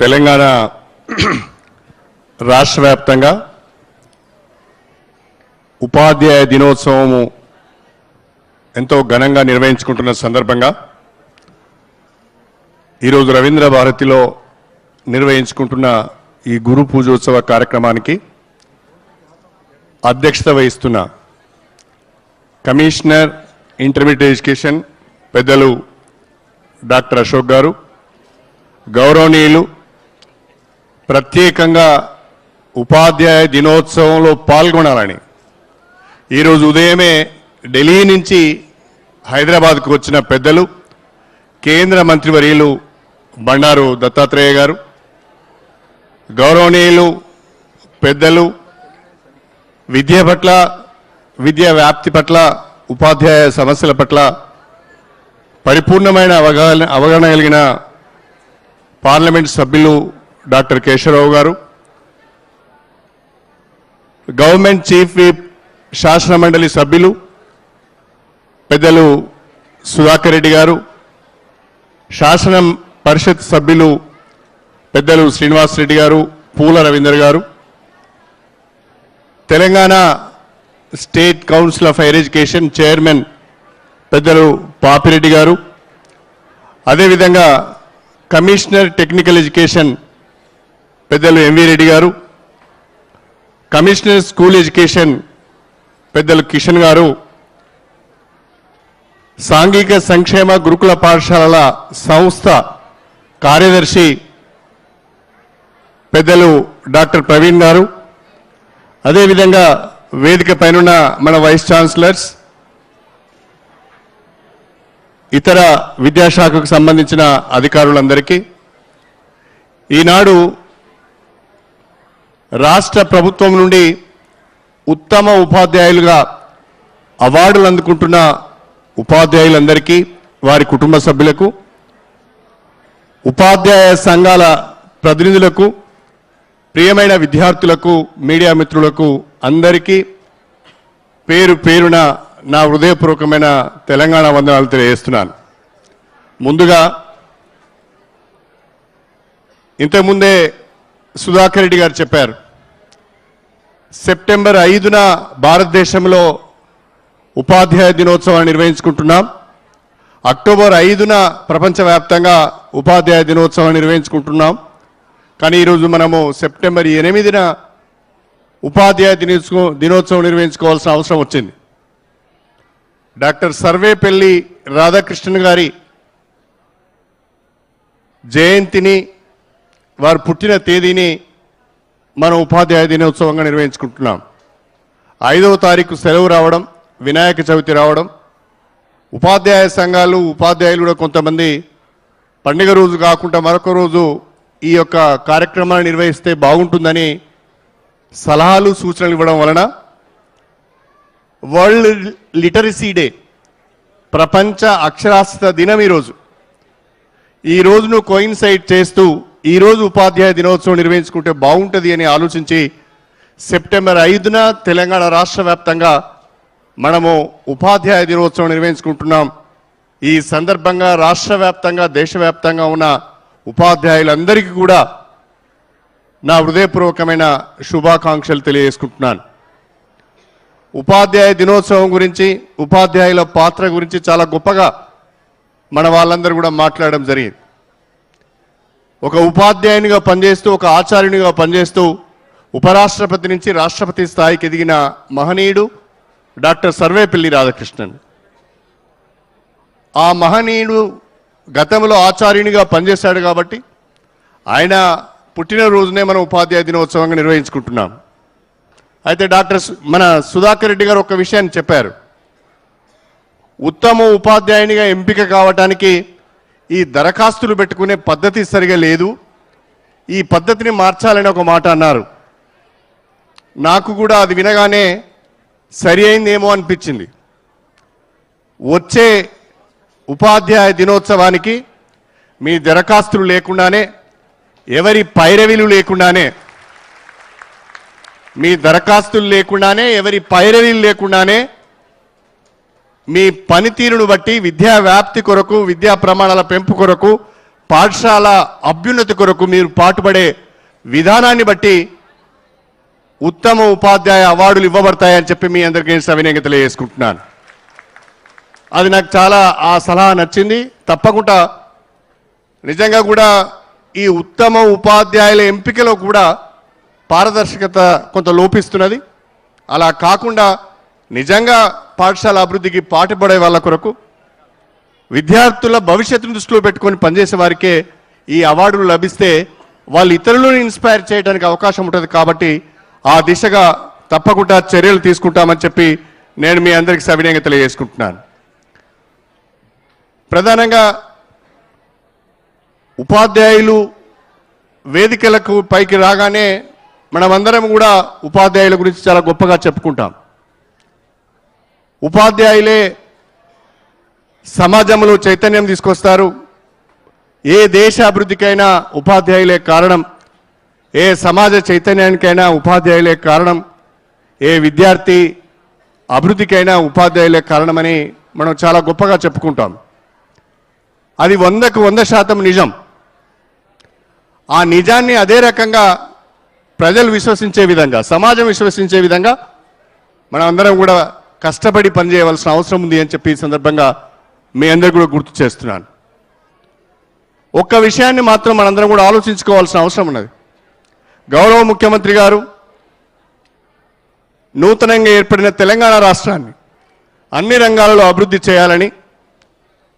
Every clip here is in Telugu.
తెలంగాణ రాష్ట్ర వ్యాప్తంగా ఉపాధ్యాయ దినోత్సవము ఎంతో ఘనంగా నిర్వహించుకుంటున్న సందర్భంగా ఈరోజు రవీంద్ర భారతిలో నిర్వహించుకుంటున్న ఈ గురు పూజోత్సవ కార్యక్రమానికి అధ్యక్షత వహిస్తున్న కమిషనర్ ఇంటర్మీడియట్ ఎడ్యుకేషన్ పెద్దలు డాక్టర్ అశోక్ గారు, గౌరవనీయులు ప్రత్యేకంగా ఉపాధ్యాయ దినోత్సవంలో పాల్గొనాలని ఈరోజు ఉదయమే ఢిల్లీ నుంచి హైదరాబాద్కు వచ్చిన పెద్దలు కేంద్ర మంత్రివర్యులు బండారు దత్తాత్రేయ గారు, గౌరవనీయులు పెద్దలు విద్య పట్ల, విద్యా వ్యాప్తి పట్ల, ఉపాధ్యాయ సమస్యల పట్ల పరిపూర్ణమైన అవగాహన కలిగిన పార్లమెంట్ సభ్యులు డాక్టర్ కేశవరావు గారు, గవర్నమెంట్ చీఫ్ విప్ శాసన మండలి సభ్యులు పెద్దలు సుధాకర్ రెడ్డి గారు, శాసన పరిషత్ సభ్యులు పెద్దలు శ్రీనివాస్ రెడ్డి గారు, పూల రవీందర్ గారు, Telangana state council of higher education chairman పెద్దలు పాపిరెడ్డి గారు, అదేవిధంగా కమిషనర్ టెక్నికల్ ఎడ్యుకేషన్ పెద్దలు ఎంవి రెడ్డి గారు, కమిషనర్ స్కూల్ ఎడ్యుకేషన్ పెద్దలు కిషన్ గారు, సాంఘిక సంక్షేమ గురుకుల పాఠశాలల సంస్థ కార్యదర్శి పెద్దలు డాక్టర్ ప్రవీణ్ గారు, అదేవిధంగా వేదిక పైనున్న మన వైస్ ఛాన్సలర్స్, ఇతర విద్యాశాఖకు సంబంధించిన అధికారులందరికీ ఈనాడు రాష్ట్ర ప్రభుత్వం నుండి ఉత్తమ ఉపాధ్యాయులుగా అవార్డులు అందుకుంటున్న ఉపాధ్యాయులందరికీ, వారి కుటుంబ సభ్యులకు, ఉపాధ్యాయ సంఘాల ప్రతినిధులకు, ప్రియమైన విద్యార్థులకు, మీడియా మిత్రులకు అందరికీ పేరు పేరున నా హృదయపూర్వకమైన తెలంగాణ వందనాలు తెలియజేస్తున్నాను. ముందుగా ఇంతకుముందే సుధాకర్ రెడ్డి గారు చెప్పారు, సెప్టెంబర్ 5న భారతదేశంలో ఉపాధ్యాయ దినోత్సవాన్ని నిర్వహించుకుంటున్నాం. అక్టోబర్ 5న ప్రపంచవ్యాప్తంగా ఉపాధ్యాయ దినోత్సవాన్ని నిర్వహించుకుంటున్నాం. కానీ ఈరోజు మనము సెప్టెంబర్ 8న ఉపాధ్యాయ దినోత్సవం నిర్వహించుకోవాల్సిన అవసరం వచ్చింది. డాక్టర్ సర్వేపల్లి రాధాకృష్ణన్ గారి జయంతిని, వారు పుట్టిన తేదీని మనం ఉపాధ్యాయ దినోత్సవంగా నిర్వహించుకుంటున్నాం. 5వ తారీఖు సెలవు రావడం, వినాయక చవితి రావడం, ఉపాధ్యాయ సంఘాలు, ఉపాధ్యాయులు కూడా కొంతమంది పండుగ రోజు కాకుండా మరొక రోజు ఈ యొక్క కార్యక్రమాన్ని నిర్వహిస్తే బాగుంటుందని సలహాలు, సూచనలు ఇవ్వడం వలన వరల్డ్ లిటరసీ డే, ప్రపంచ అక్షరాస్యత దినం ఈ రోజును కోయిన్సైడ్ చేస్తూ ఈరోజు ఉపాధ్యాయ దినోత్సవం నిర్వహించుకుంటే బాగుంటుంది అని ఆలోచించి సెప్టెంబర్ 5న తెలంగాణ రాష్ట్ర వ్యాప్తంగా మనము ఉపాధ్యాయ దినోత్సవం నిర్వహించుకుంటున్నాం. ఈ సందర్భంగా రాష్ట్ర వ్యాప్తంగా, దేశవ్యాప్తంగా ఉన్న ఉపాధ్యాయులందరికీ కూడా నా హృదయపూర్వకమైన శుభాకాంక్షలు తెలియజేసుకుంటున్నాను. ఉపాధ్యాయ దినోత్సవం గురించి, ఉపాధ్యాయుల పాత్ర గురించి చాలా గొప్పగా మన వాళ్ళందరూ కూడా మాట్లాడడం జరిగింది. ఒక ఉపాధ్యాయునిగా పనిచేస్తూ, ఒక ఆచార్యునిగా పనిచేస్తూ ఉపరాష్ట్రపతి నుంచి రాష్ట్రపతి స్థాయికి ఎదిగిన మహనీయుడు డాక్టర్ సర్వేపల్లి రాధాకృష్ణన్. ఆ మహనీయుడు గతంలో ఆచార్యునిగా పనిచేశాడు కాబట్టి ఆయన పుట్టినరోజునే మనం ఉపాధ్యాయ దినోత్సవంగా నిర్వహించుకుంటున్నాం. అయితే మన సుధాకర్ రెడ్డి గారు ఒక విషయాన్ని చెప్పారు, ఉత్తమ ఉపాధ్యాయునిగా ఎంపిక కావటానికి ఈ దరఖాస్తులు పెట్టుకునే పద్ధతి సరిగా లేదు, ఈ పద్ధతిని మార్చాలని ఒక మాట అన్నారు. నాకు కూడా అది వినగానే సరి అయిందేమో అనిపించింది. వచ్చే ఉపాధ్యాయ దినోత్సవానికి మీ దరఖాస్తులు లేకుండానే, ఎవరి పైరవీలు లేకుండానే, మీ దరఖాస్తులు లేకుండానే, ఎవరి పైరవీలు లేకుండానే మీ పనితీరును బట్టి విద్యా వ్యాప్తి కొరకు, విద్యా ప్రమాణాల పెంపు కొరకు పాఠశాల అభ్యున్నతి కొరకు మీరు పాటుపడే విధానాన్ని బట్టి ఉత్తమ ఉపాధ్యాయ అవార్డులు ఇవ్వబడతాయని చెప్పి మీ అందరికీ నేను సవినయంగా తెలియజేసుకుంటున్నాను. అది నాకు చాలా ఆ సలహా నచ్చింది. తప్పకుండా నిజంగా కూడా ఈ ఉత్తమ ఉపాధ్యాయుల ఎంపికలో కూడా పారదర్శకత కొంత లోపిస్తున్నది. అలా కాకుండా నిజంగా పాఠశాల అభివృద్ధికి పాటుపడే వాళ్ళ కొరకు విద్యార్థుల భవిష్యత్తును దృష్టిలో పెట్టుకొని పనిచేసే వారికే ఈ అవార్డులు లభిస్తే వాళ్ళు ఇతరులను ఇన్స్పైర్ చేయడానికి అవకాశం ఉంటుంది. కాబట్టి ఆ దిశగా తప్పకుండా చర్యలు తీసుకుంటామని చెప్పి నేను మీ అందరికీ సవినయంగా తెలియజేసుకుంటున్నాను. ప్రధానంగా ఉపాధ్యాయులు వేదికలకు పైకి రాగానే మనమందరం కూడా ఉపాధ్యాయుల గురించి చాలా గొప్పగా చెప్పుకుంటాం. ఉపాధ్యాయులే సమాజంలో చైతన్యం తీసుకొస్తారు. ఏ దేశ అభివృద్ధికైనా ఉపాధ్యాయులే కారణం, ఏ సమాజ చైతన్యానికైనా ఉపాధ్యాయులే కారణం, ఏ విద్యార్థి అభివృద్ధికైనా ఉపాధ్యాయులే కారణమని మనం చాలా గొప్పగా చెప్పుకుంటాం. అది 100కు 100% నిజం. ఆ నిజాన్ని అదే రకంగా ప్రజలు విశ్వసించే విధంగా, సమాజం విశ్వసించే విధంగా మనం అందరం కూడా కష్టపడి పనిచేయవలసిన అవసరం ఉంది అని చెప్పి ఈ సందర్భంగా మీ అందరికీ కూడా గుర్తు చేస్తున్నాను. ఒక్క విషయాన్ని మాత్రం మనందరం కూడా ఆలోచించుకోవాల్సిన అవసరం ఉన్నది. గౌరవ ముఖ్యమంత్రి గారు నూతనంగా ఏర్పడిన తెలంగాణ రాష్ట్రాన్ని అన్ని రంగాలలో అభివృద్ధి చేయాలని,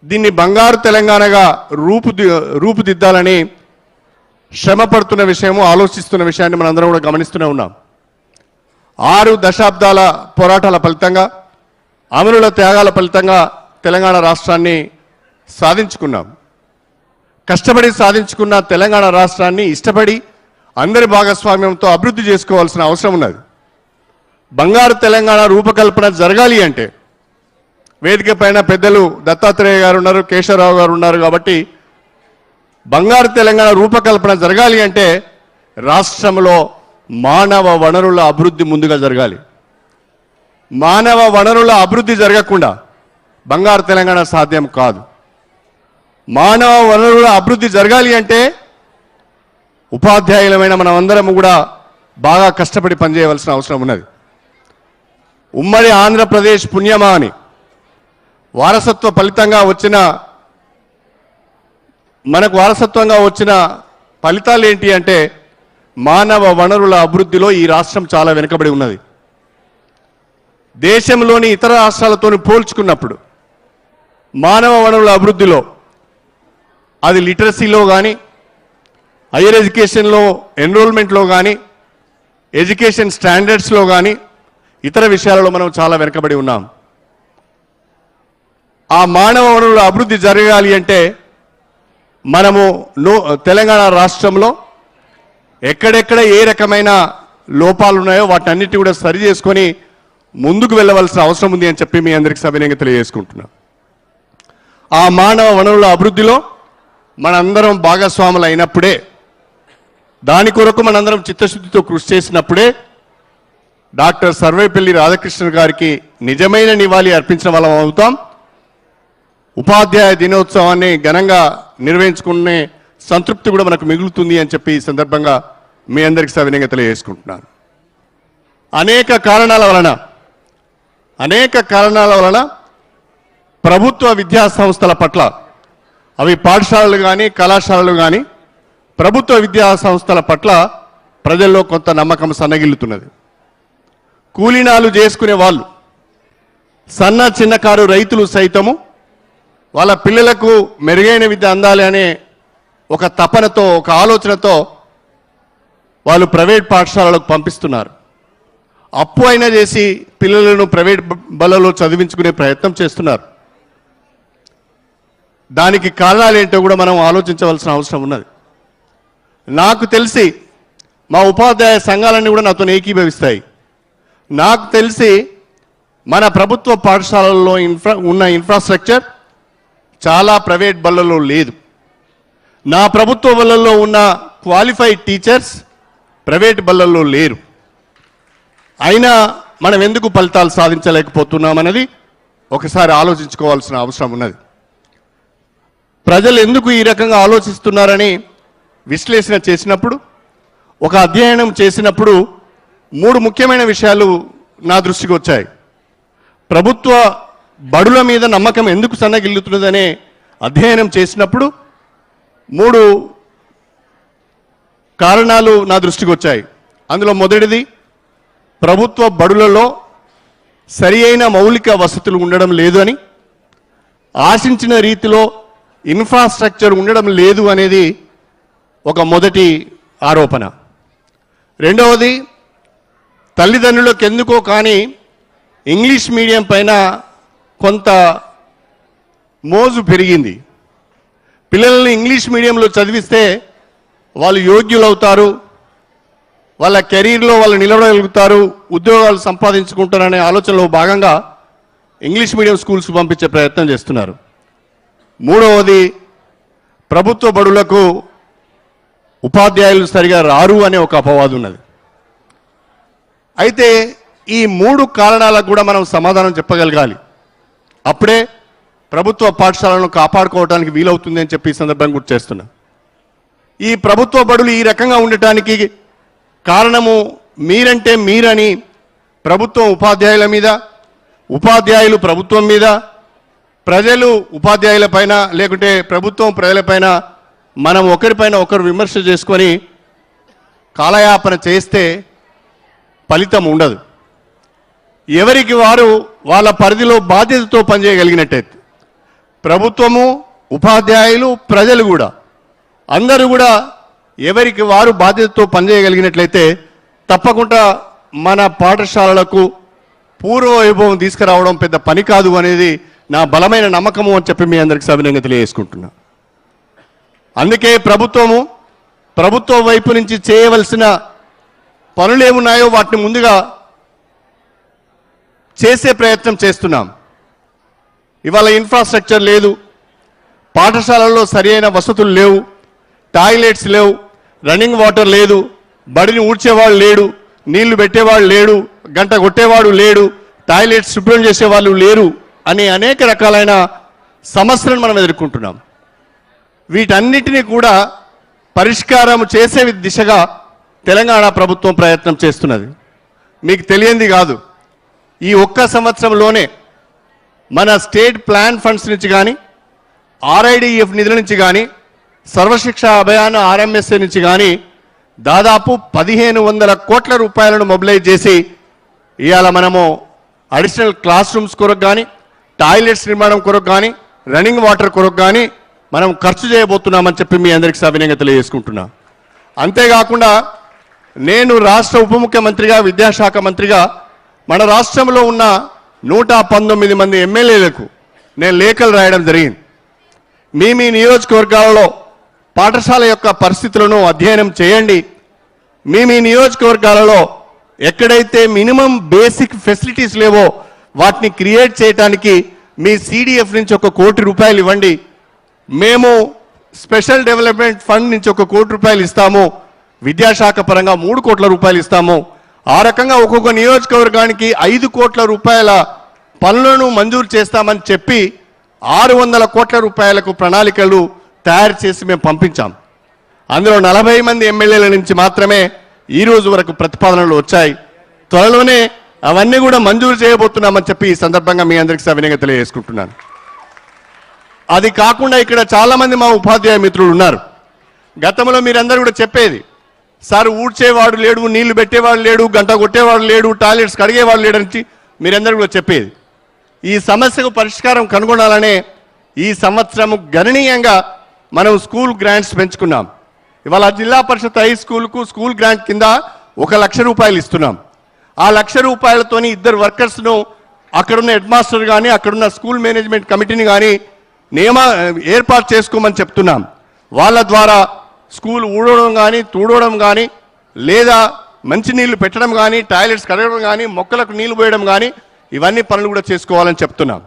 దీన్ని బంగారు తెలంగాణగా రూపుదిద్దాలని శ్రమ పడుతున్న విషయము, ఆలోచిస్తున్న విషయాన్ని మనందరం కూడా గమనిస్తూనే ఉన్నాం. 6 దశాబ్దాల పోరాటాల ఫలితంగా, అమరుల త్యాగాల ఫలితంగా తెలంగాణ రాష్ట్రాన్ని సాధించుకున్నాం. కష్టపడి సాధించుకున్న తెలంగాణ రాష్ట్రాన్ని ఇష్టపడి అందరి భాగస్వామ్యంతో అభివృద్ధి చేసుకోవాల్సిన అవసరం ఉన్నది. బంగారు తెలంగాణ రూపకల్పన జరగాలి అంటే వేదిక పైన పెద్దలు దత్తాత్రేయ గారు ఉన్నారు, కేశవరావు గారు ఉన్నారు. కాబట్టి బంగారు తెలంగాణ రూపకల్పన జరగాలి అంటే రాష్ట్రంలో మానవ వనరుల అభివృద్ధి ముందుగా జరగాలి. మానవ వనరుల అభివృద్ధి జరగకుండా బంగారు తెలంగాణ సాధ్యం కాదు. మానవ వనరుల అభివృద్ధి జరగాలి అంటే ఉపాధ్యాయులమైన మనమందరం కూడా బాగా కష్టపడి పనిచేయవలసిన అవసరం ఉన్నది. ఉమ్మడి ఆంధ్రప్రదేశ్ పుణ్యమా అని వారసత్వ ఫలితంగా వచ్చిన మనకు వారసత్వంగా వచ్చిన ఫలితాలు ఏంటి అంటే మానవ వనరుల అభివృద్ధిలో ఈ రాష్ట్రం చాలా వెనుకబడి ఉన్నది. దేశంలోని ఇతర రాష్ట్రాలతో పోల్చుకున్నప్పుడు మానవ వనరుల అభివృద్ధిలో అది లిటరసీలో కానీ, హైయర్ ఎడ్యుకేషన్లో ఎన్రోల్మెంట్లో కానీ, ఎడ్యుకేషన్ స్టాండర్డ్స్లో కానీ, ఇతర విషయాలలో మనం చాలా వెనుకబడి ఉన్నాం. ఆ మానవ వనరుల అభివృద్ధి జరగాలి అంటే మనము తెలంగాణ రాష్ట్రంలో ఎక్కడెక్కడ ఏ రకమైన లోపాలు ఉన్నాయో వాటన్నిటి కూడా సరి చేసుకొని ముందుకు వెళ్ళవలసిన అవసరం ఉంది అని చెప్పి మీ అందరికీ సవినయంగా తెలియజేసుకుంటున్నాం. ఆ మానవ వనరుల అభివృద్ధిలో మనందరం భాగస్వాములు అయినప్పుడే, దాని కొరకు మనందరం చిత్తశుద్ధితో కృషి చేసినప్పుడే డాక్టర్ సర్వేపల్లి రాధాకృష్ణన్ గారికి నిజమైన నివాళి అర్పించిన వాళ్ళం అవుతాం. ఉపాధ్యాయ దినోత్సవాన్ని ఘనంగా నిర్వహించుకునే సంతృప్తి కూడా మనకు మిగులుతుంది అని చెప్పి ఈ సందర్భంగా మీ అందరికీ సవినయంగా తెలియజేసుకుంటున్నాను. అనేక కారణాల వలన ప్రభుత్వ విద్యా సంస్థల పట్ల, అవి పాఠశాలలు కానీ కళాశాలలు కానీ, ప్రభుత్వ విద్యా సంస్థల పట్ల ప్రజల్లో కొంత నమ్మకం సన్నగిల్లుతున్నది. కూలీనాలు చేసుకునే వాళ్ళు, చిన్నకారు రైతులు సైతము వాళ్ళ పిల్లలకు మెరుగైన విద్య అందాలి అనే ఒక తపనతో, ఒక ఆలోచనతో వాళ్ళు ప్రైవేట్ పాఠశాలలకు పంపిస్తున్నారు. అప్పు అయినా చేసి పిల్లలను ప్రైవేట్ బళ్ళలో చదివించుకునే ప్రయత్నం చేస్తున్నారు. దానికి కారణాలు ఏంటో కూడా మనం ఆలోచించవలసిన అవసరం ఉన్నది. నాకు తెలిసి మా ఉపాధ్యాయ సంఘాలన్నీ కూడా నాతో ఏకీభవిస్తాయి. నాకు తెలిసి మన ప్రభుత్వ పాఠశాలల్లో ఉన్న ఇన్ఫ్రాస్ట్రక్చర్ చాలా ప్రైవేట్ బళ్ళలో లేదు. నా ప్రభుత్వ బళ్ళల్లో ఉన్న క్వాలిఫైడ్ టీచర్స్ ప్రైవేట్ బళ్ళల్లో లేరు. అయినా మనం ఎందుకు ఫలితాలు సాధించలేకపోతున్నామన్నది ఒకసారి ఆలోచించుకోవాల్సిన అవసరం ఉన్నది. ప్రజలు ఎందుకు ఈ రకంగా ఆలోచిస్తున్నారని విశ్లేషణ చేసినప్పుడు, ఒక అధ్యయనం చేసినప్పుడు 3 ముఖ్యమైన విషయాలు నా దృష్టికి వచ్చాయి. ప్రభుత్వ బడుల మీద నమ్మకం ఎందుకు సన్నగిల్లుతున్నదనే అధ్యయనం చేసినప్పుడు 3 కారణాలు నా దృష్టికి వచ్చాయి. అందులో మొదటిది, ప్రభుత్వ బడులలో సరి అయిన మౌలిక వసతులు ఉండడం లేదు అని, ఆశించిన రీతిలో ఇన్ఫ్రాస్ట్రక్చర్ ఉండడం లేదు అనేది ఒక మొదటి ఆరోపణ. రెండవది, తల్లిదండ్రులకు ఎందుకో కానీ ఇంగ్లీష్ మీడియం పైన కొంత మోజు పెరిగింది. పిల్లల్ని ఇంగ్లీష్ మీడియంలో చదివిస్తే వాళ్ళు యోగ్యులవుతారు, వాళ్ళ కెరీర్లో వాళ్ళు నిలబడగలుగుతారు, ఉద్యోగాలు సంపాదించుకుంటారనే ఆలోచనలో భాగంగా ఇంగ్లీష్ మీడియం స్కూల్స్ పంపించే ప్రయత్నం చేస్తున్నారు. మూడవది, ప్రభుత్వ బడులకు ఉపాధ్యాయులు సరిగా రారు అనే ఒక అపవాదం ఉన్నది. అయితే ఈ 3 కారణాలకు కూడా మనం సమాధానం చెప్పగలగాలి. అప్పుడే ప్రభుత్వ పాఠశాలను కాపాడుకోవడానికి వీలవుతుంది అని చెప్పి ఈ సందర్భంగా గుర్తు చేస్తున్నా. ఈ ప్రభుత్వ బడులు ఈ రకంగా ఉండటానికి కారణము మీరంటే మీరని ప్రభుత్వం ఉపాధ్యాయుల మీద, ఉపాధ్యాయులు ప్రభుత్వం మీద, ప్రజలు ఉపాధ్యాయుల పైన, లేకుంటే ప్రభుత్వం ప్రజలపైన మనం ఒకరిపైన ఒకరు విమర్శ చేసుకొని కాలయాపన చేస్తే ఫలితం ఉండదు. ఎవరికి వారు వాళ్ళ పరిధిలో బాధ్యతతో పనిచేయగలిగినట్టయితే ప్రభుత్వము, ఉపాధ్యాయులు, ప్రజలు కూడా అందరూ కూడా ఎవరికి వారు బాధ్యతతో పనిచేయగలిగినట్లయితే తప్పకుండా మన పాఠశాలలకు పూర్వ వైభవం తీసుకురావడం పెద్ద పని కాదు అనేది నా బలమైన నమ్మకము అని చెప్పి మీ అందరికీ సవినయంగా తెలియజేసుకుంటున్నా. అందుకే ప్రభుత్వ వైపు నుంచి చేయవలసిన పనులు ఏమున్నాయో వాటిని ముందుగా చేసే ప్రయత్నం చేస్తున్నాం. ఇవాళ ఇన్ఫ్రాస్ట్రక్చర్ లేదు, పాఠశాలల్లో సరైన వసతులు లేవు, టాయిలెట్స్ లేవు, రన్నింగ్ వాటర్ లేదు, బడిని ఊడ్చేవాళ్ళు లేడు, నీళ్లు పెట్టేవాళ్ళు లేడు, గంట కొట్టేవాడు లేడు, టాయిలెట్స్ శుభ్రం చేసేవాళ్ళు లేరు అనే అనేక రకాలైన సమస్యలను మనం ఎదుర్కొంటున్నాం. వీటన్నిటినీ కూడా పరిష్కారం చేసే దిశగా తెలంగాణ ప్రభుత్వం ప్రయత్నం చేస్తున్నది. మీకు తెలియంది కాదు, ఈ ఒక్క సంవత్సరంలోనే మన స్టేట్ ప్లాన్ ఫండ్స్ నుంచి కానీ, RIDF నిధుల నుంచి కానీ, సర్వశిక్ష అభియాన్ RMSA నుంచి కానీ దాదాపు 1500 కోట్ల రూపాయలను మొబిలైజ్ చేసి ఇవాళ మనము అడిషనల్ క్లాస్ రూమ్స్ కొరకు కానీ, టాయిలెట్స్ నిర్మాణం కొరకు కానీ, రన్నింగ్ వాటర్ కొరకు కానీ మనం ఖర్చు చేయబోతున్నామని చెప్పి మీ అందరికీ సవినయంగా తెలియజేసుకుంటున్నా. అంతేకాకుండా నేను రాష్ట్ర ఉప ముఖ్యమంత్రిగా, విద్యాశాఖ మంత్రిగా మన రాష్ట్రంలో ఉన్న 119 మంది ఎమ్మెల్యేలకు నేను లేఖలు రాయడం జరిగింది. మీ నియోజకవర్గాలలో పాఠశాల యొక్క పరిస్థితులను అధ్యయనం చేయండి. మీ నియోజకవర్గాలలో ఎక్కడైతే మినిమం బేసిక్ ఫెసిలిటీస్ లేవో వాటిని క్రియేట్ చేయడానికి మీ CDF నుంచి 1 కోటి రూపాయలు ఇవ్వండి. మేము స్పెషల్ డెవలప్మెంట్ ఫండ్ నుంచి 1 కోటి రూపాయలు ఇస్తాము. విద్యాశాఖ పరంగా 3 కోట్ల రూపాయలు ఇస్తాము. ఆ రకంగా ఒక్కొక్క నియోజకవర్గానికి 5 కోట్ల రూపాయల పనులను మంజూరు చేస్తామని చెప్పి 600 కోట్ల రూపాయలకు ప్రణాళికలు తయారు చేసి మేము పంపించాం. అందులో 40 మంది ఎమ్మెల్యేల నుంచి మాత్రమే ఈ రోజు వరకు ప్రతిపాదనలు వచ్చాయి. త్వరలోనే అవన్నీ కూడా మంజూరు చేయబోతున్నామని చెప్పి ఈ సందర్భంగా మీ అందరికీ సవినయంగా తెలియజేసుకుంటున్నాను. అది కాకుండా ఇక్కడ చాలామంది మా ఉపాధ్యాయ మిత్రులు ఉన్నారు. గతంలో మీరందరూ కూడా చెప్పేది, సార్ ఊడ్చేవాడు లేడు, నీళ్లు పెట్టేవాడు లేడు, గంట కొట్టేవాడు లేడు, టాయిలెట్స్ కడిగేవాడు లేడని మీరందరూ కూడా చెప్పేది. ఈ సమస్యకు పరిష్కారం కనుగొనాలనే ఈ సంవత్సరం గణనీయంగా మనం స్కూల్ గ్రాంట్స్ పెంచుకున్నాం. ఇవాళ జిల్లా పరిషత్ హై స్కూల్కు స్కూల్ గ్రాంట్ కింద 1 లక్ష రూపాయలు ఇస్తున్నాం. ఆ 1 లక్ష రూపాయలతోని 2 వర్కర్స్ను అక్కడున్న హెడ్ మాస్టర్ కానీ, అక్కడున్న స్కూల్ మేనేజ్మెంట్ కమిటీని కానీ ఏర్పాటు చేసుకోమని చెప్తున్నాం. వాళ్ళ ద్వారా స్కూల్ ఊడవడం కానీ, తూడవడం కానీ, లేదా మంచినీళ్ళు పెట్టడం కానీ, టాయిలెట్స్ కడగడం కానీ, మొక్కలకు నీళ్లు పోయడం కానీ ఇవన్నీ పనులు కూడా చేసుకోవాలని చెప్తున్నాం.